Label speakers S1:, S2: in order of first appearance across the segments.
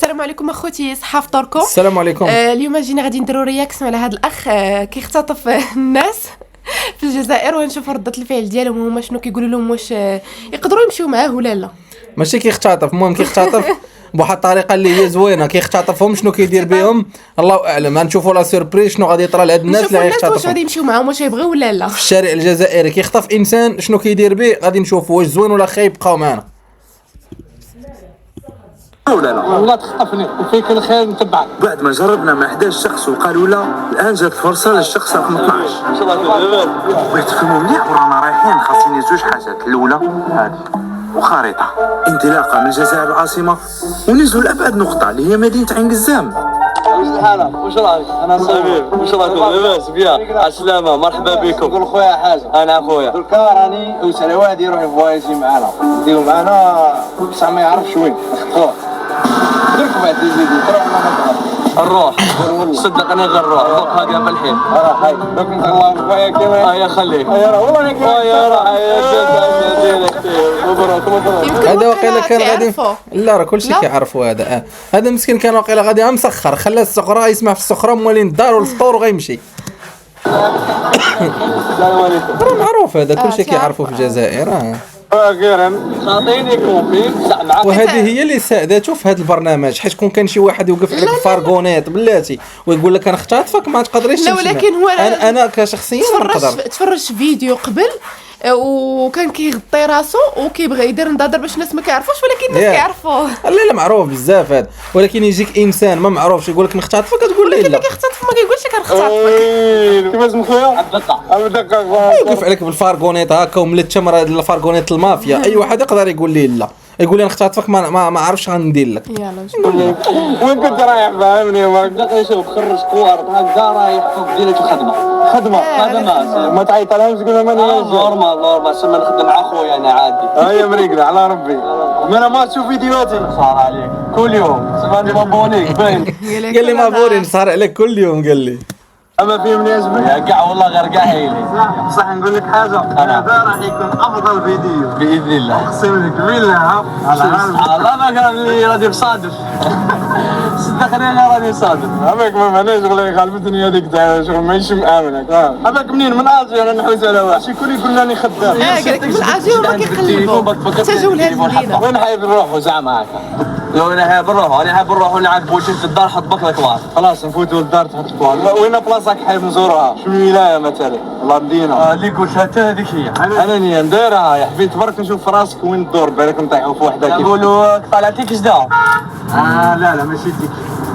S1: السلام عليكم اخوتي، صحه فطوركم.
S2: السلام عليكم.
S1: اليوم جينا غادي نديروا رياكسيون على هذا الاخ كيختطف الناس في الجزائر، ونشوفوا رده الفعل ديالهم هما شنو كيقولوا لهم، واش يقدروا يمشيو معاه ولا لا.
S2: ماشي كيختطف، المهم كيختطف بواحد الطريقه اللي هي زوينه. كيختطفهم شنو كيدير بهم الله اعلم. غنشوفوا لا سوربريز شنو غادي يطرى لهاد الناس اللي غيختطفوا،
S1: واش غادي يمشيو معاهم، واش يبغيو ولا لا.
S2: في الشارع الجزائري كيخطف انسان شنو كيدير به، غادي نشوفوا واش زوين ولا خايب. بقاو معنا.
S3: ولا لا
S4: والله تخطفني وفيك الخير نتبعك.
S3: بعد ما جربنا مع 11 شخص وقالوا لا، الان جات الفرصه للشخص رقم 12.
S4: ان شاء الله
S3: بغيت تفهموا مليح ورانا رايحين خاصني زوج حاجات. الاولى هذه وخريطه انطلاقه من الجزائر العاصمه ونزلوا لابعد نقطه اللي هي مدينه عين قزام.
S4: واش الحالة؟ واش راك؟ انا صغير. واش راكم لاباس بيا؟ على السلامة، مرحبا بكم. قول خويا حاجة. انا خويا
S5: دركا راني وسال واحد يروح يفواياجي معانا، نديرو معانا بصح ما يعرفش وين نخطفوه. درك بعد يزيد تروح معنا
S4: نروح. صدقني غير نروح دوك هادي ملحين.
S5: راه هاي دوك نطلع خويا كيما
S4: يا خليك.
S5: يا راه والله كيما
S4: يا راه يا جد مبروك مبروك.
S2: هذا واقيلا كان غادي، لا راه كلشي كيعرفوا هذا. هذا مسكين كان واقيلا غادي مسخر، خلى السخره يسمع في السخره موالين الدار والفطور وغيمشي.
S4: السلام عليكم.
S2: راه معروف هذا، كلشي كيعرفوا في الجزائر.
S5: غير
S4: خاطيني كوفي بصح معاك.
S2: وهذه هي اللي ساعدته في هذا البرنامج، حيت كون كان شي واحد يوقف عليك بفارغونيط بلاتي ويقول لك انا اختطفك ما تقدريش
S1: لا،
S2: تمشي.
S1: ولكن هو
S2: انا كشخصيا ما نقدر.
S1: تفرج فيديو قبل وكان كيغطي راسو وكيبغي يدير نضادر باش الناس ما كيعرفوش، ولكن الناس كيعرفوه.
S2: لا معروف بزاف هذا، ولكن يجيك انسان ما معروفش يقول لك نختطفك تقول ليه لا.
S1: كيختطف ما كيقولش كنختطفك.
S5: كيف اسم خويا؟ عبد الدقاق.
S2: يوقف عليك بالفارغونيط هكا وملتشمر الفارغونيط المافيا، اي واحد يقدر يقول ليه لا، يقول لي نختطفك ما عرفش غندير لك.
S1: يلا نشوف.
S5: وين كنت رايح فهمني؟
S4: دقيقة شوف خرج كوارط هكا رايح في ديرة الخدمة.
S5: خدمة
S4: ما
S5: تعيط لهمش تقول لهم انا
S4: نورمال سما نخدم مع خويا انا عادي.
S5: هيا مريقنا على ربي. انا ما تشوف فيديوهاتي
S4: صار عليك كل يوم سما انت مبونيك باين.
S2: قال لي ما بوري صار عليك كل يوم. قال لي
S5: اما في من يزبل
S4: يا كاع والله غير كاع هيلي.
S5: صح نقول لك حاجه، هذا راح يكون افضل فيديو
S4: باذن الله.
S5: اقسم لك بالله.
S4: الله ما كان لي راني مصادف. صدقني انا راني صادف.
S5: هذاك ما معناش شغل غلبتني هذيك تاع شغل ماشي مآمنك. هذاك منين من ازيا انا نحوس على واحد شي كل يقول لي خدام.
S1: قال لك بالاجي وما كيقلبوا حتى جاو لهاد المدينه.
S4: وين حايب نروحوا زعما هكا؟ لو انا حايب نروحوا، انا حايب نروحوا نلعب بوشي في الدار حط بك الكوار.
S5: خلاص نفوتوا للدار تحط كوار. وين بلاصتك حايب نزورها؟ شنو ولايه مثلا؟ والله مدينه.
S4: اللي قلت حتى هذيك هي.
S5: انا نية نديرها يا حبيبي، تبارك نشوف في راسك وين تدور، بالك نطيحوا في وحده كيف.
S4: نقولوا طلعتي كشدا.
S5: لا ماشي ديك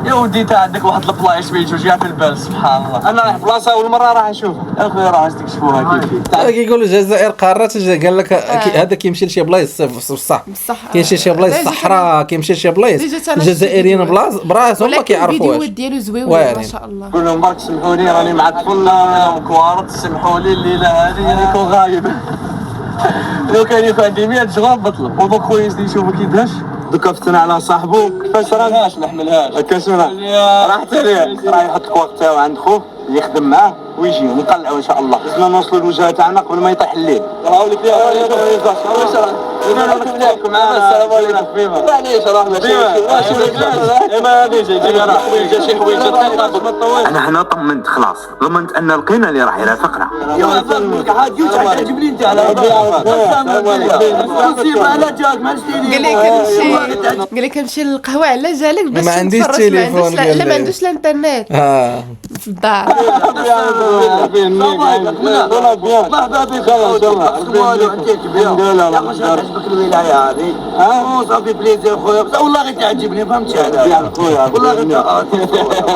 S4: يا ودي انت عندك واحد البلايص ما يجوش في البال سبحان الله.
S5: انا رايح بلاصه اول مره راح نشوفها.
S4: اخويا راه تكشفوها كيف
S2: كيقولوا الجزائر قاره. قال لك هذا كيمشي لشي بلايص بصح كيمشي شي بلايص صحراء، كيمشي شي بلايص الجزائريين براسهم ما كيعرفوش.
S1: الفيديو ديالو زويون ما شاء الله.
S5: قول لهم برك سمحوا لي راني مع الطفل
S4: كوارت. سمحوا لي الليله هذه نكون غايب. لو كان يكون عندي 100 شغل بطلب ودوك خويا يزيد يشوفوا كيفاش.
S5: دوكا فتنا على صاحبو كيفاش راه
S4: ما نحملهاش.
S5: كاسونا راحت عليه، راه يحط الوقت تاعو عند خوه يخدم معاه ويجي ونطلعوا ان شاء الله. لازم نوصلوا الوجهه تاعنا قبل ما يطيح الليل.
S4: راهو لك يا السلام عليكم. معليش راه
S3: انا هنا طمنت خلاص، ضمنت ان لقينا اللي راح يرافقنا.
S4: تعجبني انت على
S1: قال لك نمشي للقهوه على جالك باش
S2: ما عنديش تليفون.
S1: لا ما عندوش الانترنت في الدار.
S5: عجبك الولايه هذه؟ صافي بليزير خويا، والله غير تعجبني فهمتي على خويا. والله غير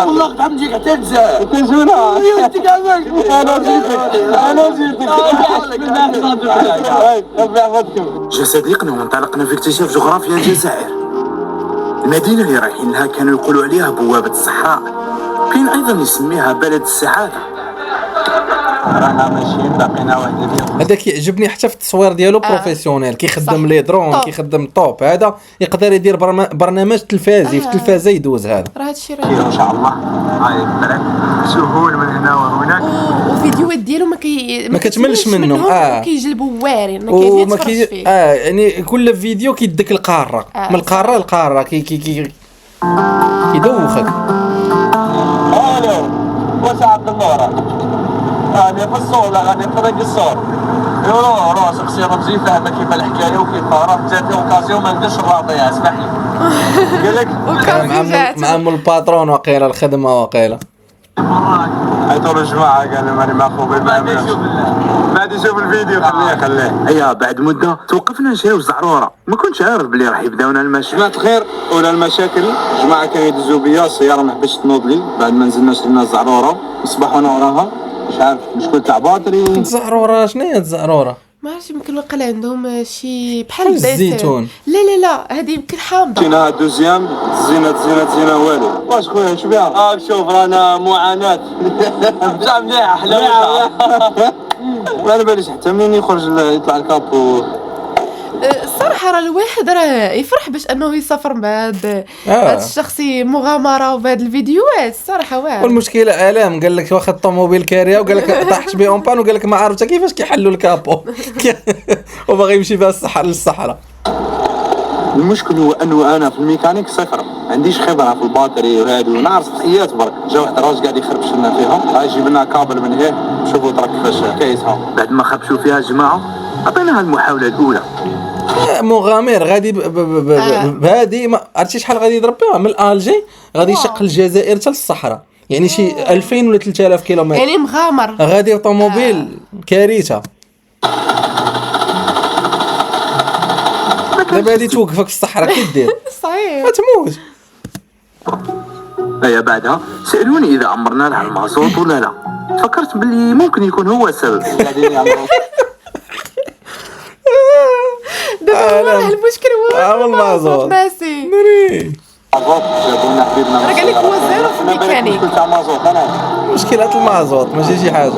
S5: والله تحمجيك حتى الجزائر. كنزونا انت كامل. انا جيتك
S3: جا صديقنا وانطلقنا في اكتشاف جغرافيا الجزائر. المدينه اللي رايحين لها كانوا يقولوا عليها بوابه الصحراء، كاين ايضا يسميها بلد السعاده.
S5: رانا ماشيين باقينا وحده ديال
S2: هذا كيعجبني حتى في التصوير ديالو بروفيسيونيل. كيخدم لي درون، كيخدم طوب. هذا يقدر يدير برنامج تلفازي في التلفازه يدوز. هذا
S1: راه هادشي
S5: ان شاء الله هاي البلد سهول من هنا وهناك.
S1: وفيديوهات ديالو ما
S2: كتملش منهم.
S1: كيجلبوا واعرين ما كيتفرجش فيه.
S2: يعني كل فيديو كيديك القاره من القاره للقاره. يدوخك.
S4: الو واش عبد النور راني في الصور راني في طريق الصور يورو راسك سي رمزي فاهمه كيف الحكايه وكيف راه جاتني اوكازيون ما نديرش الراطيه اسمح لي قال لك
S2: مع الباترون وقيله الخدمه وقيله
S4: عيطوا الجماعه قال ماني ماخوذ بعد يشوف الفيديو خليه
S3: ايا بعد مده توقفنا نشريو الزعروره ما كنتش عارف بلي راح يبداونا المشاكل.
S4: جماعة الخير ولا المشاكل جماعة كانوا يدزوا بيا السيارة ما حبتش تنوض لي بعد ما نزلنا شرينا الزعرورة نصبح وانا وراها مش عارف مشكل تاع باطري
S2: الزعروره شنو هي الزعروره؟
S1: ما عرفتش يمكن وقع عندهم شي بحال
S2: بحال الزيتون.
S1: لا هذه يمكن حامضه.
S4: جينا دوزيام زينة والو واش خويا شو بها شوف رانا معاناة بزاف مليحة حلاوة ما باليش حتى منين يخرج يطلع الكابو.
S1: الصراحه راه الواحد راه يفرح باش انه يسافر مع هذا الشخص مغامره وبهاد الفيديوهات الصراحه واعر.
S2: والمشكله الام قال لك واخد طوموبيل كاريه وقال لك طاحش به اون بان وقال لك ما عرفتش كيفاش كيحلوا الكابو وباغي يمشي بها للصحراء.
S4: المشكل هو انه انا في الميكانيك صفر ما عنديش خبره في الباطري وهادو نعرف سطحيات برك. جا واحد الراجل قاعد يخربش لنا فيها يجيب لنا كابل من هنا شوفوا ترى كيفاش حكايتها.
S3: بعد ما خبشوا فيها الجماعه عطيناها المحاوله الاولى.
S2: مغامر غادي بهادي ما عرفتي شحال غادي يضرب بها من الجي غادي يشق الجزائر حتى للصحراء يعني شي 2000 ولا 3000 كيلومتر
S1: يعني مغامر
S2: غادي بطوموبيل كارثه. دابا هادي توقفك في الصحراء كي دير
S1: صحيح
S2: تموت.
S3: ايا بعدها سالوني اذا عمرنا لها المازوت ولا لا. فكرت باللي ممكن يكون هو السبب.
S1: دابا المشكل هو
S2: المازوت
S1: ناسي
S4: جابونا حبيبنا
S1: راه قال لك هو زيرو في الميكانيك.
S4: تاع مازوت انا
S2: مشكلة المازوت ماشي شي حاجه.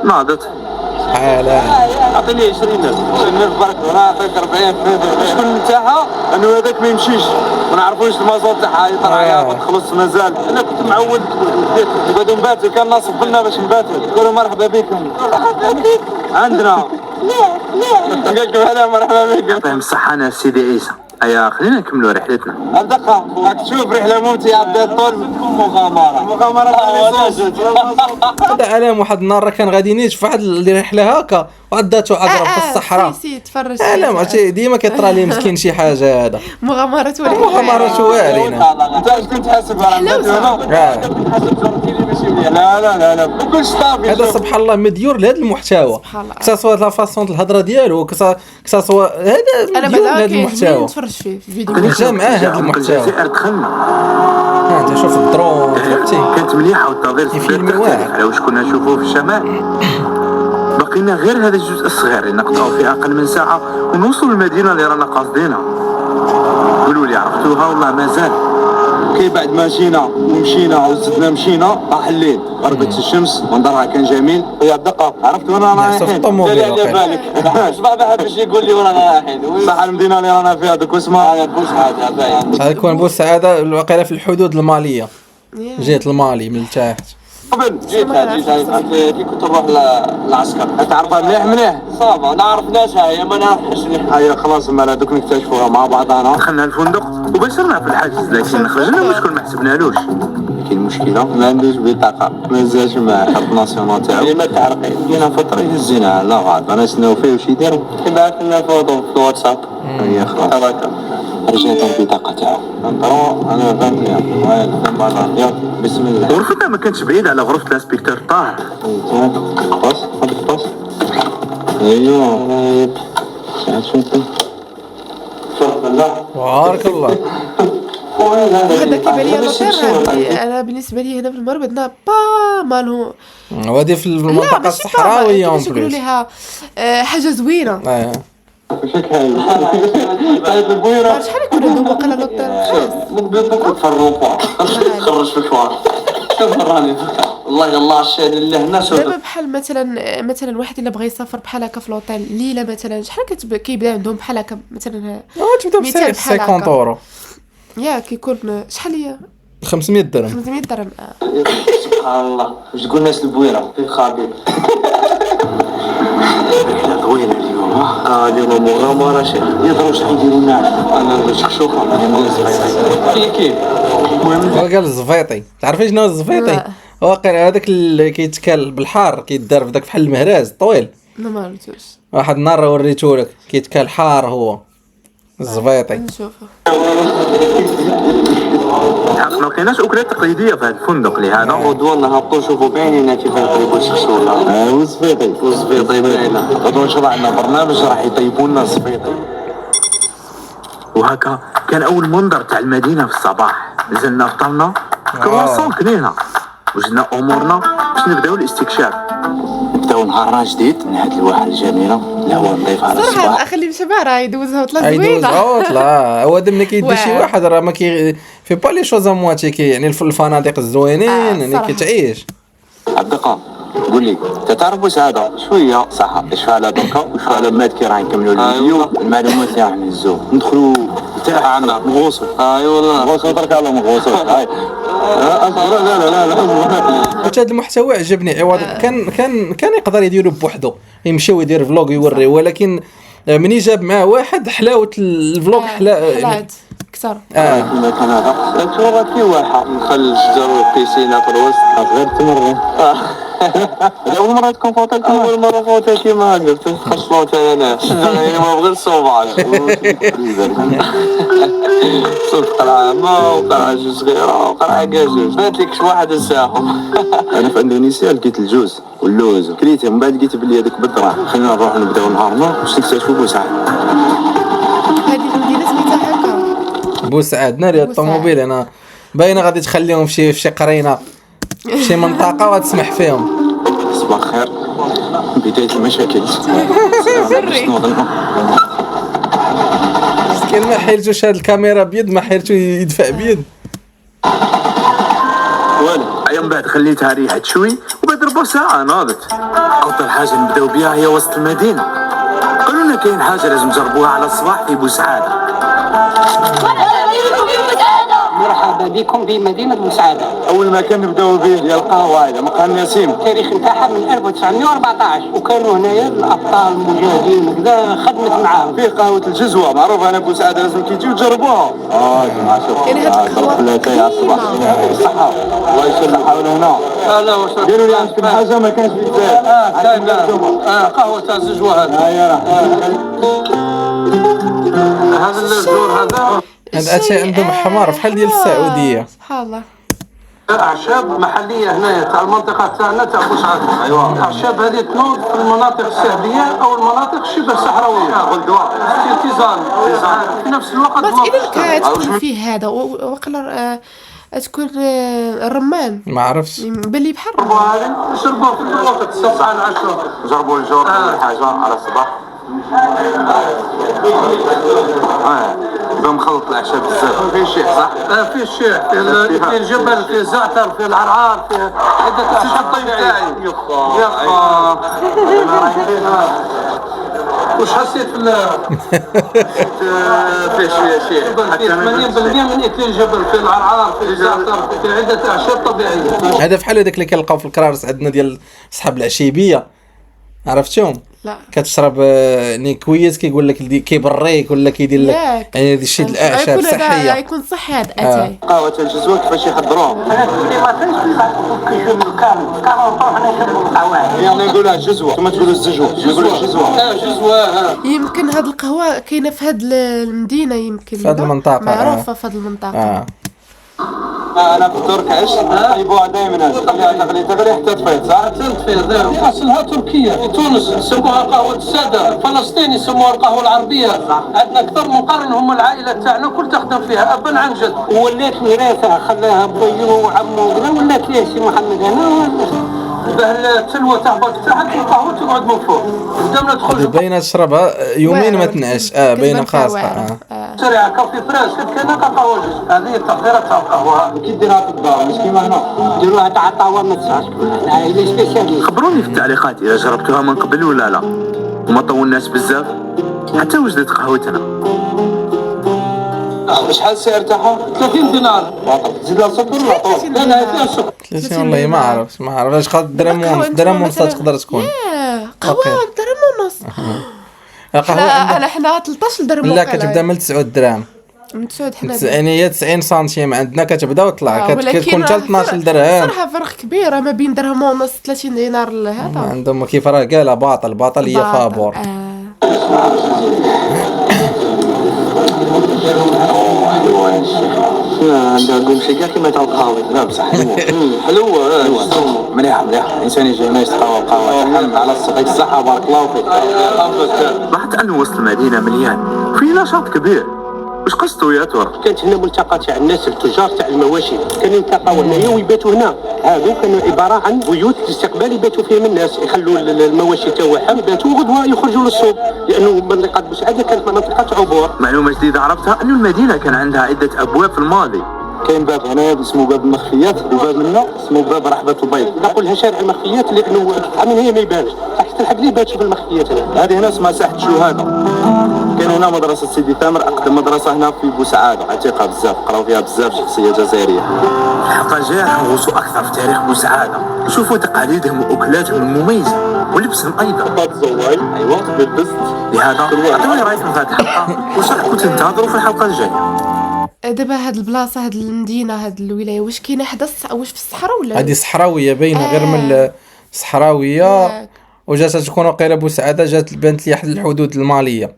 S3: ناضت
S2: حالا
S4: اعطيني 20000 برك وانا نعطيك 40. المشكل نتاعها انه هذاك ما يمشيش ما نعرفوش المازوت تاعها يطلع يا خلص مازال. انا كنت معود نقعدوا نباتوا كان ناس قبلنا باش نباتوا يقولوا مرحبا بكم عندنا قال لكم هلا مرحبا بكم.
S3: يعطيهم الصحه انا سيدي عيسى. ايا خلينا نكملوا رحلتنا.
S4: الدقة راك تشوف رحلة ممتعة بدات طول مغامرة
S2: هذا علام واحد النهار راه كان غادي نيت في واحد الرحله هكا وعداتو عقرب في الصحراء.
S1: تفرج
S2: علام عرفتي ديما كيطرى لي مسكين شي حاجه هذا
S1: مغامرات
S2: مغامرات واعرين.
S4: انت اش كنت حاسب لا كلش طافي.
S2: هذا سبحان الله مديور لهذا المحتوى كسا لا فاصون الهضره ديالو كسا هذا مديور لهذا المحتوى
S1: نتفرج فيه في فيديو
S2: جامع هذا المحتوى.
S3: الجزائر دخلنا
S2: انت شوف الدرون
S3: كانت مليحه والتنظير تختلف على واش كنا نشوفوه في الشمال. بقينا غير هذا الجزء الصغير اللي نقطعوا فيه اقل من ساعه ونوصلوا للمدينه اللي رانا قاصدينها. قولوا لي عرفتوها والله مازال.
S4: كي بعد ما جينا ومشينا وزدنا مشينا راح الليل غربت الشمس منظرها كان جميل. يا بدقة عرفت وين رانا رايحين؟
S2: على
S4: بالك شباب باش يقول لي وين رانا رايحين صح المدينة اللي رانا فيها دوك اسمها بوسعادة باين.
S2: هذا كون بوسعادة الواقيلا في الحدود المالية جهة المالي من تحت.
S4: قبل جيت كي كنت نروح للعسكر تعرفها مليح صافا نعرف ناسها هي ما نعرفش. هيا خلاص ما دوك نكتشفوها مع بعضنا.
S3: دخلنا الفندق وبشرنا في الحجز لكن خرجنا مشكل ما حسبنالوش.
S4: كاين مشكله ما عندوش بطاقه ما نزلش مع الخط ناسيونال تاعو ما تعرفين جينا فتره يهزينا لا غاد انا شنو فيه وش يدير كيبعث لنا فوطو في الواتساب. هي خلاص هذاك رجعت البطاقه تاعو نطرو انا فهمت يا بسم الله.
S3: غرفتنا ما كانتش بعيد على غرفه الانسبكتور طاهر.
S4: باص هذاك باص ايوه شوف بالله
S2: بارك الله.
S1: هذا كيبان لي لوطير. انا بالنسبه لي هنا في المغرب عندنا با مالو
S2: وهذه في المنطقه الصحراويه اون
S1: يقولوا لها حاجه زوينه.
S4: هذا البويره
S1: شحال يكون عندهم وقيلا لوطير
S4: مقبل في الروفه تخرج في الفوار. شوف راني والله الله الشهد اللي هنا شوف.
S1: دابا بحال مثلا واحد الا بغى يسافر بحال هكا في لوطيل ليله مثلا شحال كيبدا عندهم بحال هكا مثلا
S2: تبدا ب 50 اورو
S1: يا كيكون شحال هي
S2: 500 درهم
S1: 500 درهم.
S4: سبحان الله واش تقول ناس البويره في خابير
S3: رحلة طويلة اليوم. اليوم مغامرة شيخ. يضرب شحال يديروا لنا؟ انا شخشوخة ندير صغيرة كيف.
S2: هو قال الزفيطي، تعرفي شنو الزفيطي؟
S1: لا.
S2: واقيلا هذاك اللي كيتكال بالحار كيدار في داك بحال المهراز طويل.
S1: ما عرفتوش
S2: واحد النهار وريتهولك كيتكال حار هو الزفيطي.
S1: نشوفه.
S3: ما لقيناش اكلات تقليديه في هذا الفندق لهذا
S5: غدوة نهبطو نشوفو بعينينا كيف يطيبو الشخشوخة.
S3: والزفيطي باينه. غدوة ان شاء الله عندنا برنامج راح يطيبوا لنا الزفيطي. وهكا كان اول منظر تاع المدينه في الصباح. نزلنا فطرنا كرواسون كلينا وجدنا امورنا باش نبداو الاستكشاف. نبداو نهارنا جديد من هذه الواحه الجميله الهواء نظيف على
S1: صراحه
S3: الصباح.
S1: الاخ اللي مشى راه يدوزها وطلع
S2: يدوز
S1: زوينه.
S2: لا هو ملي كيدير شي
S1: واعر.
S2: واحد راه ما كي في بالي شوز مواتي كي يعني الفنادق الزوينين يعني
S1: صراحة.
S2: كتعيش.
S3: عبد القادر قول لي انت تعرف واش هذا شويه صح ايش على دركا وش على مات كي راح نكملوا الفيديو المعلومات اللي راح نهزوه ندخلوا تاع عندنا مغوصوا والله مغوصوا درك على مغوصوا هاي اصبر لا
S2: حتى هذا المحتوى عجبني عوض كان يقدر يديرو بوحدو يمشي ويدير فلوغ يوري ولكن مني جاب معاه واحد حلاوه الفلوغ
S1: حلات كثر.
S3: المكان هذا تصورت فيه واحه نخل الشجر والبيسينه في الوسط غير تمر. أول مرة تكون فوتك؟ أول مرة فوتك كيما هكذا تخشلوت أنا يعني ما بغيت صوبعك. صرت قرعة ما وقرعة صغيرة وقرعة كاجوج بانت لك واحد نساهم. أنا في إندونيسيا لقيت الجوز واللوز كريتهم من بعد لقيت بلي هذوك بالدراهم. خلينا نروح نبداو نهارنا باش نكتشفوا بوسعاد.
S1: هذه المدينه سميتها هكا
S2: بوسعاد ناري الطوموبيل انا باينه غادي تخليهم في شي قرينه في شي منطقه وتسمح فيهم.
S3: صباح الخير بداية المشاكل.
S2: مسكين ما حيلتوش هاد الكاميرا بيد ما حيلتو يدفع بيد.
S3: والو ايام بعد خليتها ريحت شوي وبعد ربع ساعة ناضت. أفضل حاجة نبداو بها هي وسط المدينة. قالوا لنا كاين حاجة لازم نجربوها على الصباح في بوسعادة.
S6: مرحبا بكم في مدينة بوسعادة.
S3: أول مكان نبداو به هي القهوة هذا مقهى نسيم.
S6: التاريخ نتاعها من 1914 وكانوا هنايا الأبطال المجاهدين وكذا خدمت معاهم.
S3: فيه قهوة الجزوة معروفة هنا بوسعادة لازم كي تجيو تجربوها.
S1: يعني هاد القهوة
S3: لا تاي على الصباح. الصحة الله يسلم حول هنا.
S6: لا وش
S3: قالوا لي عندكم حاجة ما كانش بزاف.
S6: كاين قهوة تاع الزجوة هذا. هذا الزور هذا
S2: هاد الشيء عندهم حمار بحال ديال السعوديه.
S1: سبحان الله.
S6: أعشاب محلية هنا تاع المنطقة تاعنا تاع بوسعادة. أيوة. الأعشاب هذه تنوض في المناطق السهبية أو المناطق شبه الصحراوية. غلدوة. تيزان. في نفس الوقت.
S1: بس إذا تكون فيه هذا وقلر تكون الرمان
S2: ما عرفتش
S1: بلي بحر.
S6: هذه نشربوها في الوقت السبعة العشرة.
S3: جربوا الجور حاجة على الصباح. بمخلط الأعشاب بزاف. فيه شيء صح؟
S6: فيه الشيح، فيه الجبل، فيه الزعتر، فيه العرعار، فيه عدة أعشاب طبيعية. يخا وش حسيت
S3: فيه شيء.
S6: فيه 80% من إكل الجبل، فيه العرعار، فيه الزعتر، فيه عدة أعشاب طبيعية.
S2: هذا بحال هذاك اللي كنلقاو في الكرارس عندنا ديال صحاب العشيبيه عرفتهم
S1: لا
S2: كتشرب كويس كيقول لك كيبريك ولا كيدير لك
S1: ياك.
S2: يعني هذا الشيء الاعشاب
S1: يكون هذا
S2: صحيه.
S1: يكون صحي هذا اتاي.
S3: قهوة الجزوة كيفاش يحضروها؟ يعني نقولها جزوة ثم تقولوا الزجوة. نقولوا جزوة.
S6: جزوة.
S1: يمكن هاد القهوة كاينة في هاد المدينة يمكن
S2: في هاد المنطقة،
S1: معروفة في هاد المنطقة.
S3: أنا في تركيا يطيبوها دائما تغلي حتى تفيض صح؟
S6: تنتفيض أصلها تركية. في تونس يسموها قهوة السادة. فلسطين يسموها القهوة العربية. عندنا أكثر من قرن هم العائلة تاعنا كل تخدم فيها أبا عن جد.
S7: ولات وراثة خلاها بيو وعمو ولات ليش محمد هنا
S6: به التلوة تهبط تحت والقهوة تقعد من فوق. قدامنا
S2: هذه
S6: تدخل
S2: باينه تشربها يومين ما تنعش باينه خاصه.
S6: سريعة كافي فريش كاينة قهوة جوج. هذه التحضيرات تاع القهوة.
S3: كي ديرها في الدار مش كيما هنا.
S7: ديروها تاع الطاوة ما تسعش كلها هي سبيسياليست.
S3: خبروني في التعليقات إذا جربتوها من قبل ولا لا. وما طولناش بزاف حتى وجدت قهوتنا. شحال السعر تاعها؟
S6: 30 دينار.
S3: زيد لها سكر ولا طول؟
S6: لا فيها سكر.
S2: 30 والله ما عرفت اش قد درهم ونص تقدر تكون.
S1: قهوة درهم
S2: القهوه عندها
S1: حنا 13 درهم
S2: لا كتبدا من 9 دراهم
S1: من 9 حنا
S2: يعني هي 90 سنتيم عندنا كتبدا وطلع
S1: ولكن
S2: كتكون حتى 12 درهم.
S1: صراحه فرق كبيره ما بين درهم ونص 30 دينار هذا
S2: عندهم كيف راه قالها باطل هي فابور.
S5: عندهم شي كاع كيما تاع القهوه. لا بصح حلوه مليحه الانسان يجي هنا يشرب قهوه تحمل على الصحيح الصحه بارك الله فيك.
S3: لاحظت أن وسط المدينة مليان في نشاط كبير. واش قصدوا يا ترى؟
S7: كانت هنا ملتقى تاع الناس التجار تاع المواشي، كانوا يلتقاو هنايا ويباتوا هنا. هادو كانوا عباره عن بيوت الاستقبال يباتوا فيهم الناس، يخلوا المواشي تاعهم يباتوا وغدوه يخرجوا للسوق، لانه منطقه بوسعاده كانت منطقه عبور.
S3: معلومة جديدة عرفتها أن المدينة كان عندها عدة أبواب في الماضي.
S5: كاين باب هنا اسمه باب المخفيات وباب منا اسمه باب رحبة البيض.
S7: نقولها شارع المخفيات لانه من هي ما يبانش، حتى الحق لي بات في المخفيات هنا.
S5: هذه هنا اسمها ساحة شهادة. كاين هنا مدرسة سيدي ثامر أقدم مدرسة هنا في بوسعادة، عتيقة بزاف قراو فيها بزاف شخصية جزائرية.
S3: الحلقة الجاية نغوصوا أكثر في تاريخ بوسعادة، نشوفوا تقاليدهم وأكلاتهم المميزة ولبسهم أيضا.
S5: باب الزواي أيوا بالبست.
S3: لهذا أعطوني رأيكم في هذه الحلقة وش راحكم تنتظروا في الحلقة الجاية.
S1: دابا هاد البلاصه هاد المدينه هاد الولايه واش كاينه حدا واش في الصحراء ولا
S2: هذه صحراويه باينه غير من الصحراويه وجات تكون وقيله بوسعاده جات بانت لي احد الحدود الماليه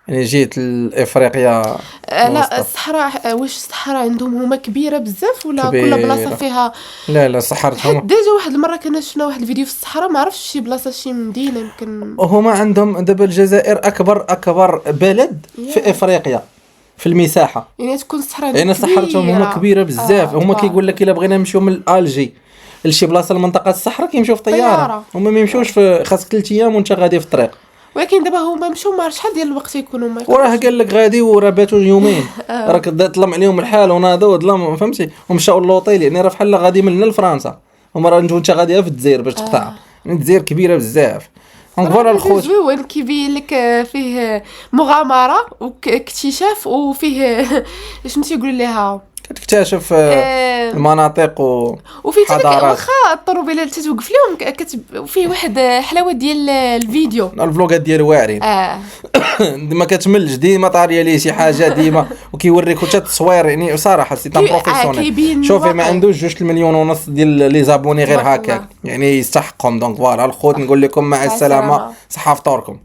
S2: يعني جيت لافريقيا.
S1: لا الصحراء واش الصحراء عندهم هما كبيره بزاف ولا
S2: كبيرة.
S1: كل بلاصه فيها؟
S2: لا صحرتهم
S1: ديجا واحد المره كنا شفنا واحد الفيديو في الصحراء ما عرفتش شي بلاصه شي مدينه يمكن.
S2: هما عندهم دابا الجزائر اكبر بلد في افريقيا في المساحه،
S1: يعني تكون الصحراء
S2: يعني صحرتهم هما كبيره بزاف. هما كيقول لك الا بغينا نمشيو من الجي لشي بلاصه لمنطقه الصحراء كيمشيو في طياره. هما ما يمشوش في خاصك 3 ايام وانت غادي في الطريق.
S1: ولكن دابا هما مشاو ما عرفتش شحال ديال الوقت يكونوا ما
S2: وراه قال لك غادي وراه باتوا يومين راك ظلم عليهم الحال وناضوا ظلم فهمتي ومشاو لوطيل يعني راه بحال غادي من لفرنسا. هما راه انت غادي في الجزائر باش تقطع يعني الجزائر كبيره بزاف. دونك فوالا الخوت
S1: زوين كيبين لك فيه مغامره واكتشاف وفيه شنو تيقولوا ليها
S2: كتكتشف المناطق
S1: وفي
S2: وحضارات.
S1: واخا الطروبيله اللي تتوقف لهم وفيه واحد حلاوه ديال الفيديو
S2: الفلوقات ديالو واعرين ما كتملش ديما طاريه ليه شي حاجه ديما وكيوريك حتى التصوير يعني صراحه سي تان بروفيسيونيل. شوفي ما عندوش 2 مليون ونص ديال لي زابوني غير هكاك يعني يستحقهم. دونك فوالا الخوت نقول لكم مع السلامه صحه فطوركم.